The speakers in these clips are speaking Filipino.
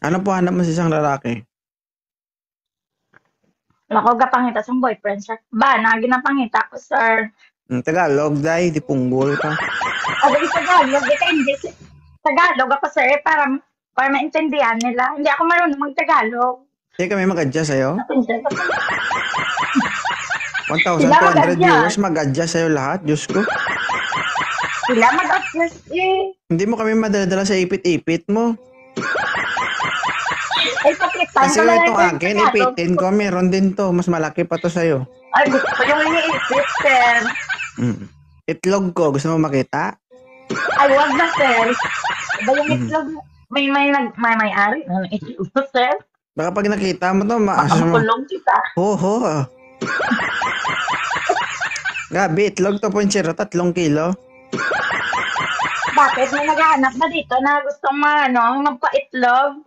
Ano po hanap mo sa isang lalaki? Lako gapangita sa boyfriend sir. Ba, na ginapangita ko sir. Tagalog, day, di punggol ka. Aba di Tagalog, ito hindi. Tagalog ako sir para maintindihan nila. Hindi ako marunong mag-Tagalog. Hindi kami mag-adjust sa'yo? Sila 1,200 mag-adjust. viewers, mag-adjust sa'yo lahat, Diyos ko. Sila mag-adjust eh. Hindi mo kami madala sa ipit-ipit mo. Ay, pakitan Kasi ko lang itong yung akin, Tagalog. ipitin ko, meron din to. Mas malaki pa to sa'yo. Ay, gusto ko yung iniisip sir. Itlog ko, gusto mo makita? Ay, wag na sir. Ba yung itlog, may-ari ng itlog sir. Baka pag nakita mo to, Makakulong kita. ho. Gabi, itlog to po 3 kilo. Bakit? May naghahanap ba dito na gustong magpa-itlog?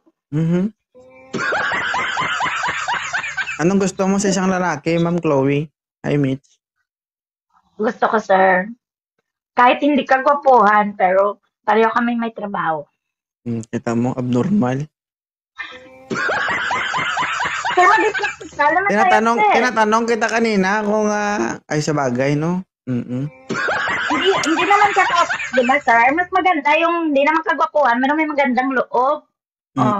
Anong gusto mo sa isang lalaki, Ma'am Chloe? Hi, Mitch. Gusto ko, sir. Kahit hindi ka gwapuhan, pero pareho kami may trabaho. Kita mo, abnormal. Pero mag-practice ka naman Tinatanong, tayo, sir. tinatanong kita kanina kung ay sa bagay, no? Hindi naman siya top, di ba, sir? Mas maganda yung hindi naman kagwapuhan, pero may magandang loob. Oh,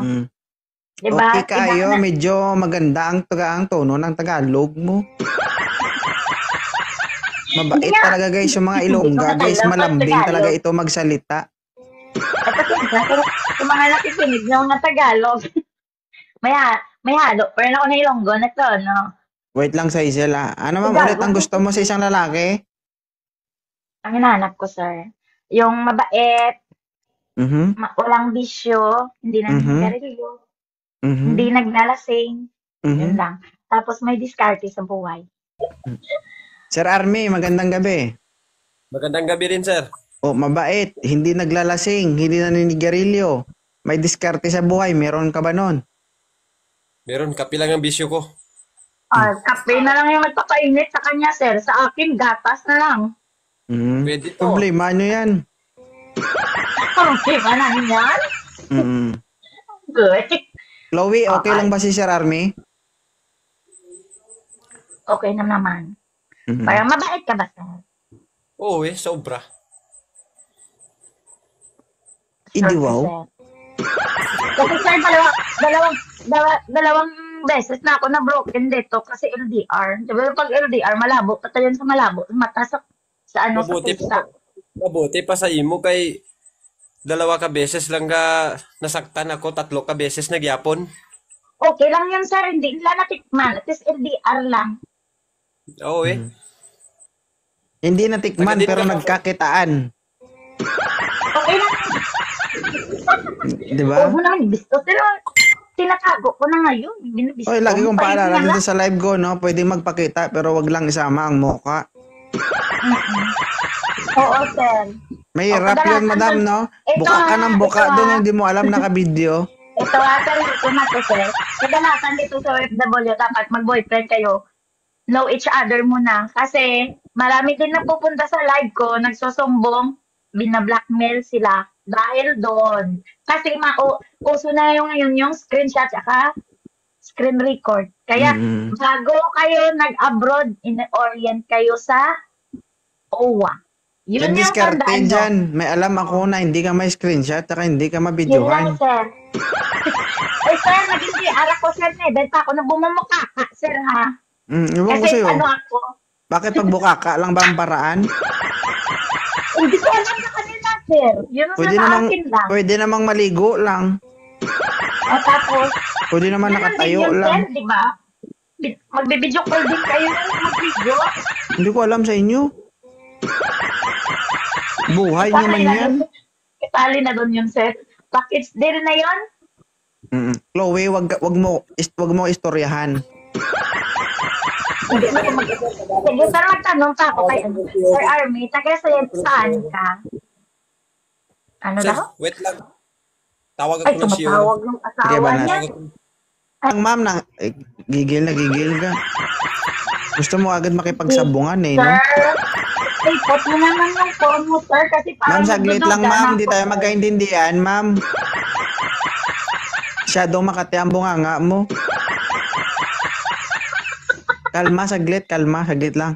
di ba? Okay kayo, medyo maganda ang tono ng Tagalog mo. Mabait talaga guys yung mga Ilongga, guys. Malambing talaga ito magsalita. Ito yung mga nakikinig ng mga Tagalog. may halo. Pero ako na Ilonggo na to, no? Wait lang, Saisel. Ano ma'am ulit ang gusto mo sa isang lalaki? Ang hinahanap ko, sir. Yung mabait, walang bisyo, hindi nangyayari hindi naglalasing, yun lang. Tapos may diskarte sa buhay. Sir Army, magandang gabi. Magandang gabi rin, sir. Mabait, hindi naglalasing, hindi naninigarilyo. May diskarte sa buhay, meron ka ba nun? Meron, kape lang ang bisyo ko. Kape na lang yung magpapainit sa kanya, sir. Sa akin, gatas na lang. Pwede to. Problema nyo yan. Problema namin yan? Good. Chloe, okay lang ba si Sir Army? Okay na naman. Parang mabait ka ba, sir? Oo sobra. Hindi wow. Kasi sir, dalawang beses na ako na-broken dito kasi LDR. Diba pag LDR, malabo. Patayon sa malabo. Mata sa pusa. Mabuti pa sa imo kay 2 ka beses lang ka nasaktan ako, 3 ka beses nagyapon. Okay lang yan, sir. Hindi nila natikman. At least LDR lang. Oo Hindi natikman pero nagkakitaan. Okay lang. Diba? Oo naman, gusto. Pero tinatago ko na ngayon. Oy, lagi kong paalala dito sa live ko, no? Pwede magpakita pero wag lang isama ang mukha. Oo, sir. Mahirap yun, madam, no? Buka ka ng buka doon, hindi mo alam naka-video. Ito sir, ito na to, sir. Kadalasan dito sa OFW, dapat mag-boyfriend kayo. Know each other muna. Kasi marami din napupunta sa live ko, nagsusumbong, binablackmail sila dahil doon. Kasi uso na ngayon yung screenshot saka screen record. Kaya bago kayo nag-abroad, in-orient kayo sa OWA. Yun yung diskarte tandaan dyan. May alam ako na hindi ka may screenshot saka hindi ka mabidyohan. Yun lang, sir. Ay, sir, naging ara ko, sir. Dahil pa ako na bumumuka, sir, ha? Iwan ko Kasi sa'yo. ako. Bakit pag bukaka lang ba ang paraan? Hindi ko alam sa kanila, sir. Yun ang sa akin lang. Pwede namang maligo lang. Tapos, Pwede naman nakatayo lang. Sir, di ba? Magbibidyo call din kayo ng mag-video. Hindi ko alam sa inyo. Buhay naman yan. Kitali na doon yun, sir. Package deal na yun? Chloe, wag mo istoryahan. Sige, sir, magtanong pa ako kay Sir Army. Saan ka? Ano sir, daw? wait lang. Tawag Ay, ako ng siyo. tumatawag ng asawa niya. Ang ma'am na, gigil ka. Gusto mo agad makipagsabungan no? Sir, ipot mo naman yung phone mo, sir, kasi parang ma'am, saglit lang, ma'am. Hindi tayo magkaintindihan, ma'am. Masyadong makati ang bunganga mo. Kalma, saglit lang.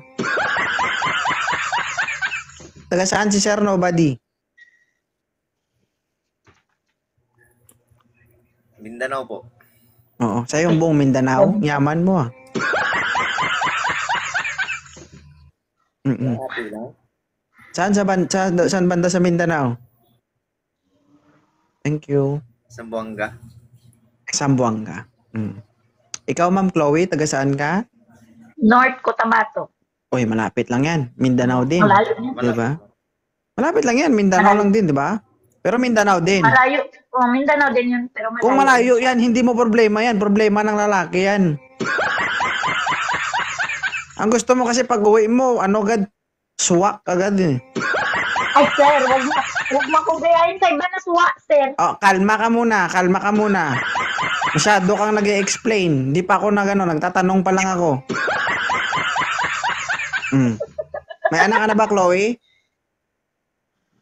Taga saan si Sir Nobody? Mindanao po. Oo, sa yung buong Mindanao, yaman mo ah. Happy lang. Saan banda sa Mindanao? Thank you. Sambuanga. Sambuanga. Ikaw, Ma'am Chloe, taga saan ka? North Cotabato. Uy, malapit lang yan. Mindanao din. Malayo yun. Di ba? Malapit lang yan. Mindanao lang din, di ba? Pero Mindanao din. Malayo. Mindanao din yun, pero malayo. Kung malayo yan, hindi mo problema yan. Problema ng lalaki yan. Ang gusto mo kasi pag uwi mo, agad, swak agad eh. Ay, sir, wag mo akong gayahin sa iba na suwa, sir. Oh, kalma ka muna. Masyado kang nag-e-explain. Di pa ako nagtatanong pa lang ako. May anak ka na ba, Chloe?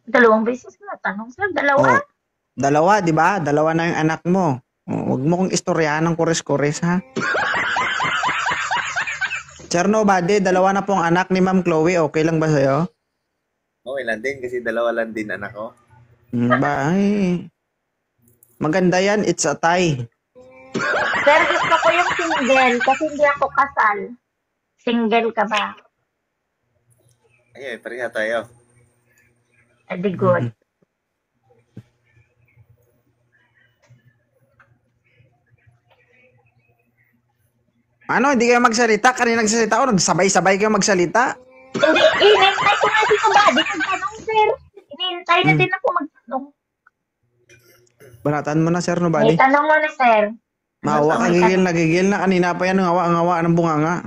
2 beses na tanong, sir. 2. Oh, 2, di ba? 2 na yung anak mo. Oh, huwag mo kong istoryahan ng kores-kores, ha? Sir Nobody, 2 na pong anak ni Ma'am Chloe. Okay lang ba sa'yo? Okay lang din kasi 2 lang din anak ko. Maganda yan. It's a tie. Sir, gusto ko yung single kasi hindi ako kasal. Single ka ba? Ayun, pareha tayo. Edi good. Ano, hindi kayo magsalita? Kanina nagsasalita ako, nagsabay-sabay kayo magsalita. Hindi, inintay ko nga si Nobody magtanong, sir. Inintay na din ako magtanong. Banatan mo na, Sir May Nobody. tanong mo na, sir. Mahawa ka, gigil na. Kanina pa yan, ngawa ng bunganga.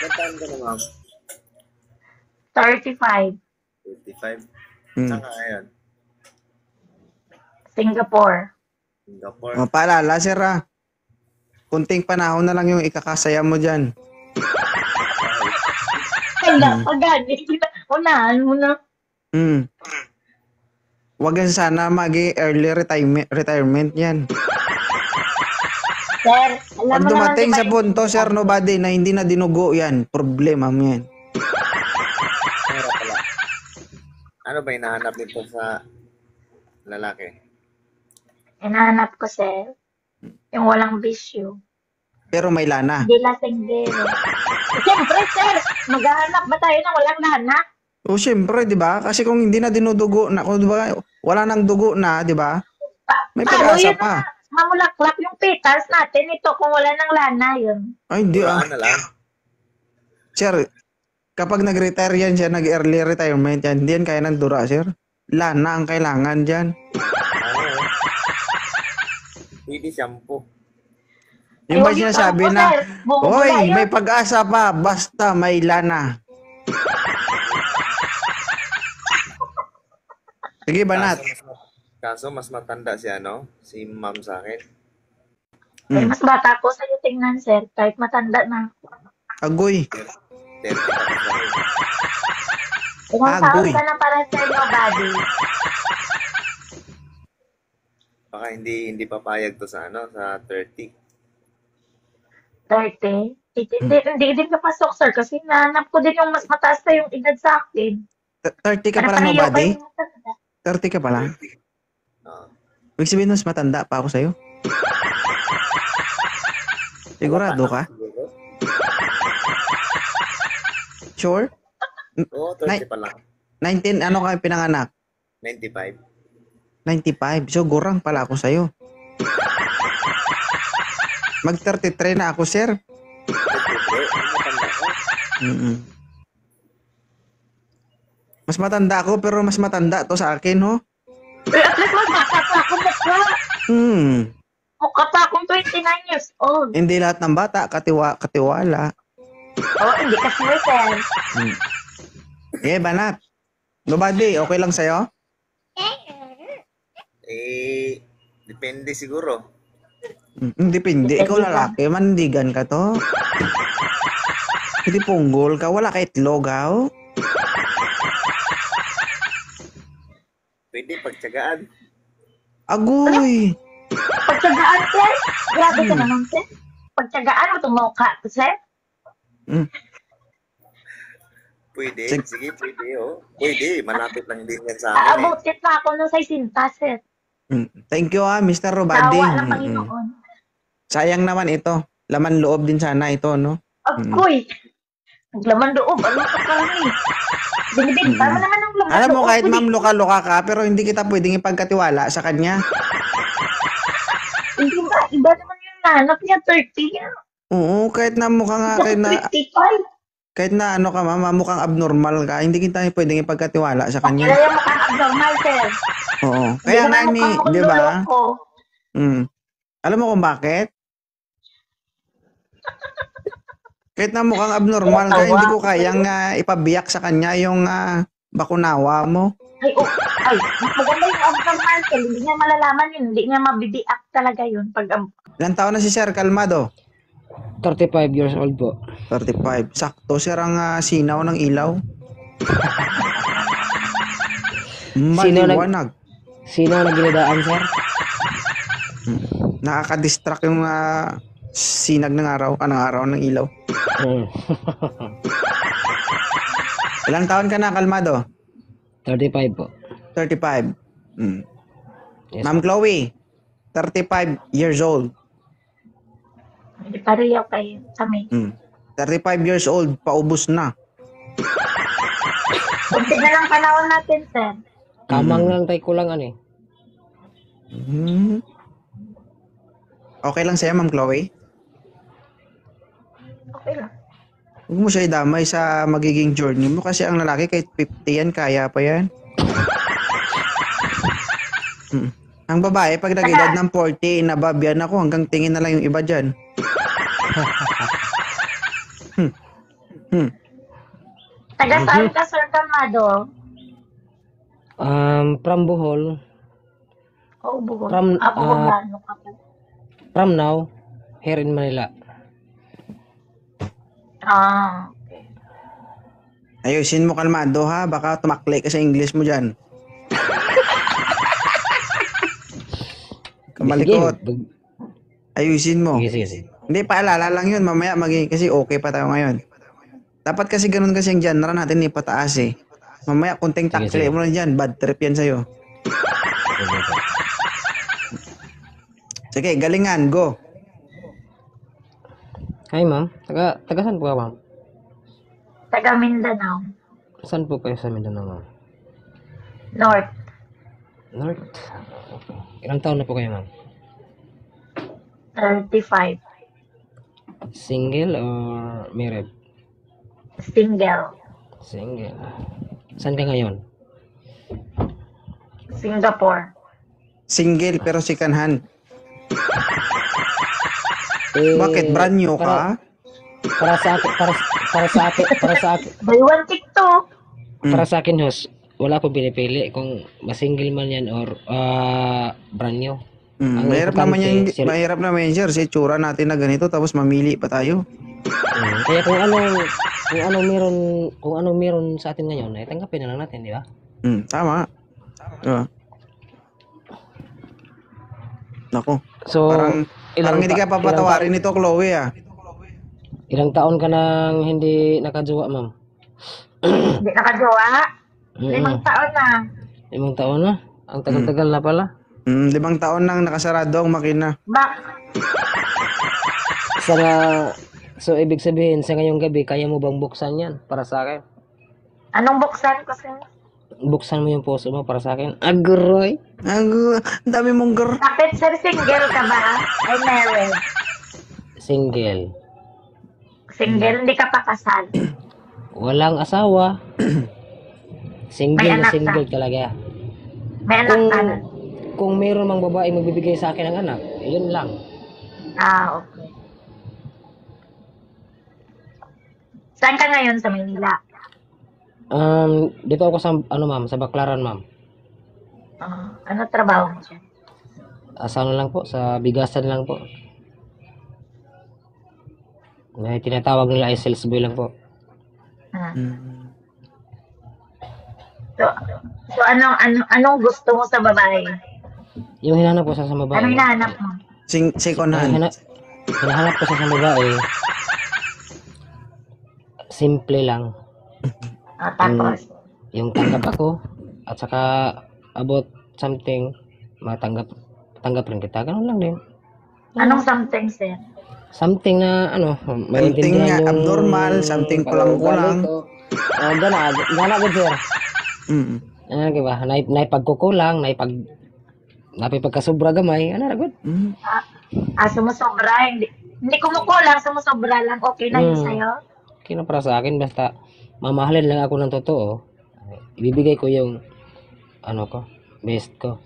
Gantaan ka na, ma'am. 35. 55. Hmm. Saan ka ngayon? Singapore. Singapore. O, paalala, Sir, ha? Kunting panahon na lang yung ikakasaya mo dyan. Kaya, pagani. Unahan mo na. Huwag yan sana early retirement yan. Sir, alam Pag mo naman, dumating diba, sa punto, Sir Nobody, na hindi na dinugo yan, problema mo yan. Pera pala. Ano ba hinahanap nito sa lalaki? hinahanap ko, sir, yung walang bisyo. Pero may lana. Hindi lasing din. Siyempre, sir, maghahanap ba tayo ng walang lana? O, syempre, di ba? Kasi kung hindi na dinudugo na, kung diba, wala nang dugo na, di ba? May pag-asa pa. Mamulaklap yung petals natin ito kung wala ng lana yun. Ay, hindi ah. Wala na lang. Sir, kapag nag-retire yan siya, nag-early retirement yan, hindi yan kaya ng dura, sir. Lana ang kailangan dyan. Hindi shampoo. Yung ba Ayun, sinasabi ano po, na, sir? Bumubula Hoy, yun." may pag-asa pa, basta may lana. Sige, banat. Kaso mas matanda si si ma'am sa akin. Eh, mas bata ko sa'yo tingnan, sir. Kahit matanda na. Agoy. 30 pa kasi. Ilang taon Agoy. ka na para sa Nobody? Baka hindi papayag to sa sa 30. 30? Hindi din kapasok, sir. Kasi nahanap ko din yung mas mataas na yung edad sa akin. 30 ka Para pala, pareho Nobody? kayong matanda. 30 ka pala? Ah. Ibig sabihin, mas matanda pa ako sa'yo. Sigurado ka? Siguro? Sure? Oo, 30 pa lang. 19, ano ka pinanganak? 95. 95. So, gurang pala ako sa'yo. Mag-33 na ako, sir. Matanda ko. Mas matanda ako, pero mas matanda to sa akin, ho? Eh, at least mas bata pa ako mukha. Mukha pa akong 29 years old. Hindi lahat ng bata katiwala. Oh, hindi ka sure, sir. Banat. Nobody, okay lang sa'yo? Depende siguro. Depende. Ikaw lalaki, mandigan ka to. Hindi punggol ka, wala ka itlog, ha? Pwede pagtsagaan. Agoy! Pagtsagaan, sir. Grabe ka naman, sir. Pagtsagaan mo tumukha, sir. Mm. Pwede. Sig- Sige, pwede, oh. Pwede. Malapit lang din yan sa amin, eh. Aabutin pa ako ng 60, sir. Thank you Mr. Sawa Robading. ng Panginoon. Sayang naman ito. Laman loob din sana ito, no? Agoy! Naglaman loob. Ano ka kami? Binibinta mo naman ang laman Alam mo, loob. kahit ma'am luka-luka ka, pero hindi kita pwedeng ipagkatiwala sa kanya. Hindi ba? Iba naman yung nanap niya, 30 niya. Oo, kahit na mukha nga, kahit na ano ka ma'am, mukhang abnormal ka, hindi kita pwedeng ipagkatiwala sa Kaya kanya. yung mukhang abnormal, sir. Oo. Kaya nga Hindi naman mukhang di ba? loloko. Alam mo kung bakit? Kahit na mukhang abnormal ka, hindi ko kayang ipabiyak sa kanya yung bakunawa mo. Ay, maganda yung abnormal, sir. Hindi niya malalaman yun. Hindi niya mabibiak talaga yun. Ilang taon na si Sir Kalmado? 35 years old po. 35. Sakto, sir, ang sinaw ng ilaw. Maliwanag. Sino ang nagdadaan, sir? Nakaka-distract yung sinag ng araw, ng ilaw. Ilang taon ka na, Kalmado? 35 po. 35. Yes. Ma'am Chloe, 35 years old. Hindi pareho kayo kami. 35 years old, paubos na. Kunti na lang panahon natin, sir. Kamang lang tayo kulangan eh. Okay lang sa'yo, Ma'am Chloe? Okay lang. Huwag mo siya idamay sa magiging journey mo kasi ang lalaki kahit 50 yan, kaya pa yan. Ang babae, pag nag-edad ng 40, nababyan ako hanggang tingin na lang yung iba dyan. Taga saan ka, Sir Kalmado? From Bohol, Oo, Bohol. From, Boholano ka po. from now, here in Manila. Okay. Ayusin mo, Kalmado, ha? Baka tumakli ka sa English mo dyan. Kamalikot. Sige, Ayusin mo. sige, sige. Hindi, paalala lang yun. Mamaya kasi okay pa tayo ngayon. Dapat kasi ganun kasi yung genre natin ipataas eh. Mamaya kunting Sige, takli sige. mo lang dyan. Bad trip yan sa'yo. Sige po. Sige, galingan. Go. Hi, ma'am. Taga saan po ka, ma'am? Taga Mindanao. Saan po kayo sa Mindanao, ma'am? North. North. Okay. Ilang taon na po kayo, ma'am? 35. Single or married? Single. Single. Saan ka ngayon? Singapore. Single pero second hand. Eh, Bakit? Brand new ka? Para sa akin, Buy one TikTok. para sa akin, host, wala akong pinipili kung masingle man yan or brand new. Ang Mahirap naman yan, importante, mahirap naman yan, sir. Sa itsura natin na ganito, tapos mamili pa tayo. Kaya kung ano meron sa atin ngayon, ay tanggapin na lang natin, di ba? Tama. Naku. So, Parang hindi ka papatawarin nito, Chloe, ah. Ilang taon ka nang hindi nakajowa, ma'am? Hindi nakajowa. 5 taon na. 5 taon na? Ang tagal-tagal na pala. 5 taon nang nakasarado ang makina. So, ibig sabihin, sa ngayong gabi, kaya mo bang buksan yan para sa akin? Anong buksan ko, sir? Buksan mo yung puso mo para sa akin. Agroy! Ang dami mong Bakit, sir, single ka ba? Ay, married. Single. Single, hindi ka pa kasal. Walang asawa. Single May na anak single talaga. May anak ka na. Kung mayroon mang babae magbibigay sa akin ng anak, yun lang. Okay. Saan ka ngayon sa Manila? Dito ako sa, ma'am, sa Baclaran, ma'am. Ano trabaho mo dyan? Sa ano lang po, sa bigasan lang po. May tinatawag nila ay sales boy lang po. So anong gusto mo sa babae? Yung hinahanap ko sa babae. Ano hinahanap mo? Second Ang hand. hinahanap ko sa babae, simple lang. Tapos, Yung tanggap ako, at saka about something, tanggap rin kita. Ganun lang din. anong something, sir? Something na, Something maintindihan yung abnormal, something kulang-kulang. Gana ko, sir. Mm. Ano ba? Naipagkukulang, napipagkasobra gamay. Ano na, good? Mm. Sumusobra. Hindi kumukulang, sumusobra lang. Okay na yun sa'yo? Okay na para sa akin, basta mamahalin lang ako ng totoo. Ibibigay ko yung, best ko.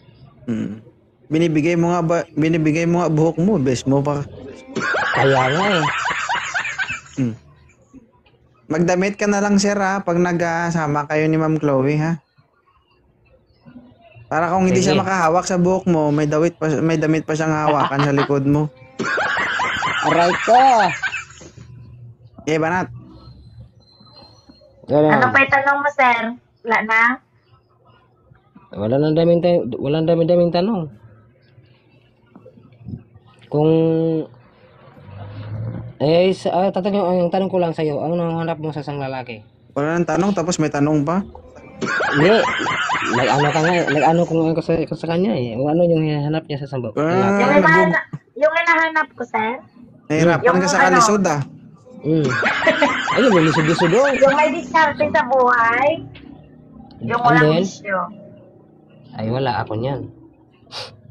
Mm. Binibigay mo nga buhok mo, best mo pa. Kaya nga eh. Mm. Magdamit ka na lang, sir, ha, pag nagsama kayo ni Ma'am Chloe, ha. Para kung hindi Sige. siya makahawak sa buhok mo, may damit pa siyang hawakan sa likod mo. Aray ko! Eh, banat. Ano pa yung tanong mo, sir? Wala na? Walang daming tanong. Kung yung tanong ko lang sa iyo, ano hanap mo sa isang lalaki? Wala nang tanong, tapos may tanong pa. Hindi. Nag-ano ko nga sa kanya eh. O ano yung hinahanap niya sa isang lalaki? Yung hinahanap ko, sir? Nahirapan Yung ka sa ano? kalisod, ah. Ayun, may lisod-lisod doon. Yung may diskarte sa buhay? Yung walang And then? bisyo? Ay, wala ako niyan.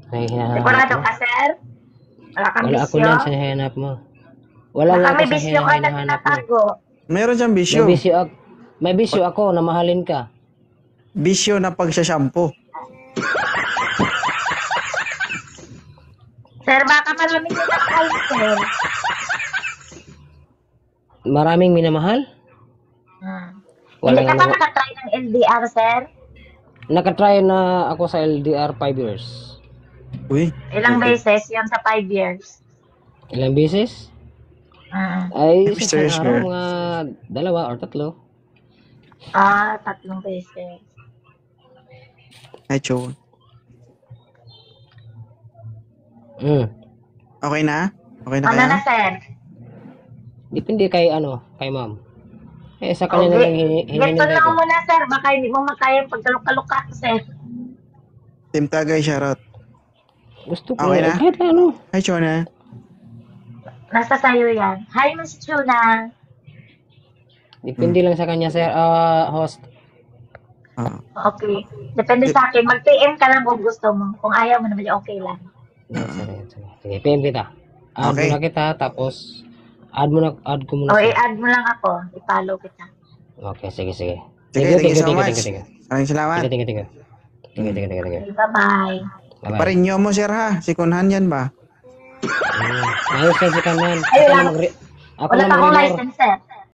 Ay, hinahanap Sigurado mo. ka, sir? Wala kang Wala ako bisyo? niyan sa hinahanap mo. Wala Baka nga ako may sa bisyo ka na hinahanap mo. tinatago. Meron siyang bisyo. May bisyo ako na mahalin ka. Bisyo na pagsashampoo. Sir, baka maraming tinakal, sir. Maraming minamahal? Hindi ka pa naman- nakatry ng LDR, sir? Nakatry na ako sa LDR 5 years. Uy. Ilang beses yun sa 5 years? Ilang beses? Mm. Ay, Mr. sa Sir. araw, mga 2 or 3. 3 beses. Ay, Cho. Okay na? Okay na Ano kaya? na, sir? Depende kay ma'am. Sa kanya na lang Ganito hininintay lang ko. muna, sir. Baka hindi mo makaya pagkalok-kalok sir. Team Tagay, shoutout. Gusto ko. Okay na? Kahit Hi, Chona. Nasa sayo yan. Hi, Miss Chuna. Depende lang sa kanya, sir. Host. Ah. Okay. Depende sa akin. Mag-PM ka lang kung gusto mo. Kung ayaw mo naman, okay lang. Sige, PM kita. Add Okay. mo na kita, tapos add ko muna O, siya. i-add mo lang ako. I-follow kita. Okay, sige. Sige, thank you so much. Maraming salamat. Thank you. Bye-bye. Bye-bye. Parinyo mo, sir, ha? Sikunhan yan ba? Ayos yan si Kanan. Ay, wala. Ako Wala na pa akong mag-renor. license, sir.